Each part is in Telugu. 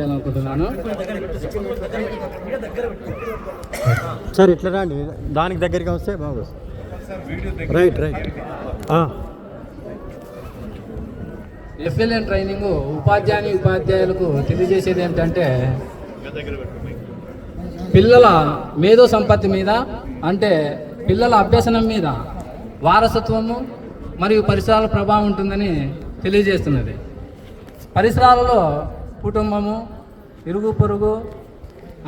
అనుకుంటున్నాను. సార్ ఇట్లా రండి, దానికి దగ్గరికి వస్తే బాగుంది. Right right. ఎఫ్ఎల్ఎన్ ట్రైనింగ్ ఉపాధ్యాయులకు తెలియజేసేది ఏంటంటే పిల్లల మేధో సంపత్తి మీద, అంటే పిల్లల అభ్యసనం మీద వారసత్వము మరియు పరిసరాల ప్రభావం ఉంటుందని తెలియజేస్తున్నది. పరిసరాలలో కుటుంబము, ఇరుగు పొరుగు,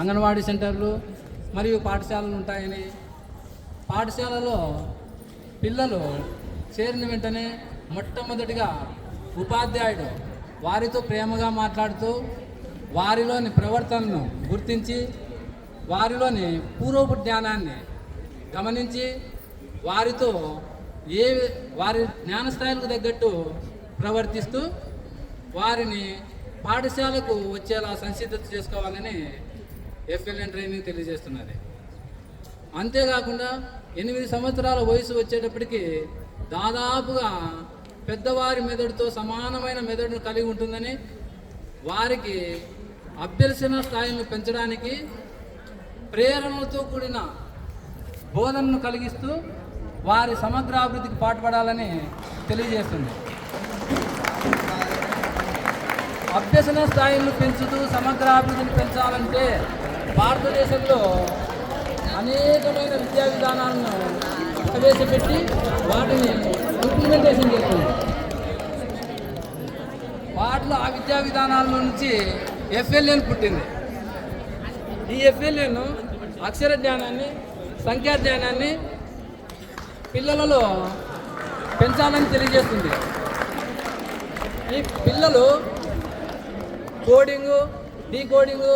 అంగన్వాడీ సెంటర్లు మరియు పాఠశాలలు ఉంటాయని, పాఠశాలలో పిల్లలు చేరిన వెంటనే మొట్టమొదటిగా ఉపాధ్యాయుడు వారితో ప్రేమగా మాట్లాడుతూ వారిలోని ప్రవర్తనను గుర్తించి వారిలోని పూర్వపు జ్ఞానాన్ని గమనించి వారితో వారి జ్ఞానస్థాయిలకు తగ్గట్టు ప్రవర్తిస్తూ వారిని పాఠశాలకు వచ్చేలా సంసిద్ధత చేసుకోవాలని ఎఫ్ఎల్ఎన్ ట్రైనింగ్ తెలియజేస్తున్నది. అంతేకాకుండా 8 సంవత్సరాల వయసు వచ్చేటప్పటికి దాదాపుగా పెద్దవారి మెదడుతో సమానమైన మెదడును కలిగి ఉంటుందని, వారికి అభ్యసన స్థాయిలను పెంచడానికి ప్రేరణలతో కూడిన బోధనను కలిగిస్తూ వారి సమగ్రాభివృద్ధికి పాటుపడాలని తెలియజేస్తుంది. అభ్యసన స్థాయిలను పెంచుతూ సమగ్రాభివృద్ధిని పెంచాలంటే భారతదేశంలో అనేకమైన విద్యా విధానాలను ప్రవేశపెట్టి వాటిని ఇంప్లిమెంటేషన్ చేస్తుంది. వాటిలో ఆ విద్యా విధానాల నుంచి ఎఫ్ఎల్ఎన్ పుట్టింది. ఈ ఎఫ్ఎల్ఎన్ అక్షర జ్ఞానాన్ని, సంఖ్యా జ్ఞానాన్ని పిల్లలలో పెంచాలని తెలియజేస్తుంది. ఈ పిల్లలు కోడింగు, డీకోడింగు,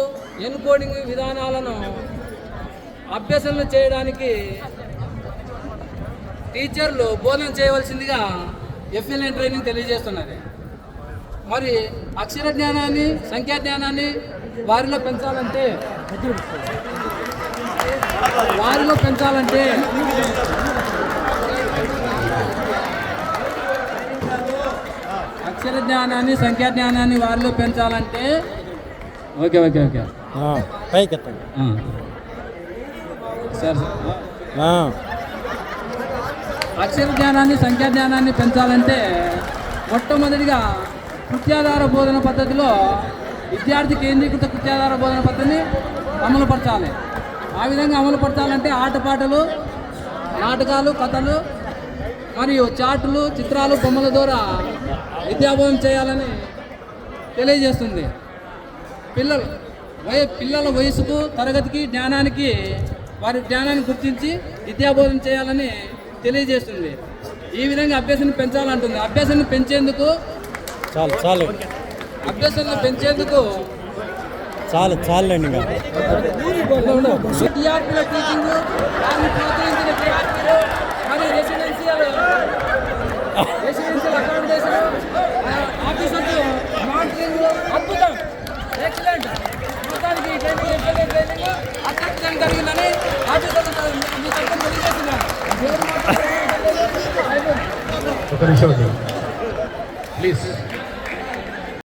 ఎన్కోడింగ్ విధానాలను అభ్యసనలు చేయడానికి టీచర్లు బోధన చేయవలసిందిగా ఎఫ్ఎల్ఎన్ ట్రైనింగ్ తెలియజేస్తున్నది. మరి అక్షర జ్ఞానాన్ని, సంఖ్యా జ్ఞానాన్ని వారిలో పెంచాలంటే అక్షర జ్ఞానాన్ని, సంఖ్యా జ్ఞానాన్ని వారిలో పెంచాలంటే ఓకే ఓకే ఓకే పైకి సార్ అక్షర జ్ఞానాన్ని, సంఖ్యా జ్ఞానాన్ని పెంచాలంటే మొట్టమొదటిగా కృత్యాధార బోధన పద్ధతిలో విద్యార్థి కేంద్రీకృత కృత్యాధార బోధన పద్ధతిని అమలుపరచాలి. ఆ విధంగా అమలుపరచాలంటే ఆటపాటలు, నాటకాలు, కథలు మరియు చార్టులు, చిత్రాలు, బొమ్మల ద్వారా విద్యాబోధన చేయాలని తెలియజేస్తుంది. పిల్లల వయసుకు, తరగతికి, జ్ఞానానికి వారి జ్ఞానాన్ని గుర్తించి విద్యాబోధన చేయాలని తెలియజేస్తుంది. ఈ విధంగా అభ్యసన పెంచాలంటుంది. అభ్యసన పెంచేందుకు చాలండి. టీఆర్పీల టీచింగ్, వారిని ప్రోత్సహించిన టీఆర్పీలు మరియు రెసిడెన్షియల్ అకామిడేషన్ ఆఫీసర్స్ మానిటరింగ్ అద్భుతం, ఎక్సలెంట్. మొత్తానికి ట్రైనింగ్ అత్యద్భుతం కలిగిందని ఆఫీసర్లు తెలియజేస్తున్నారు. ఒక నిమిషం ప్లీజ్.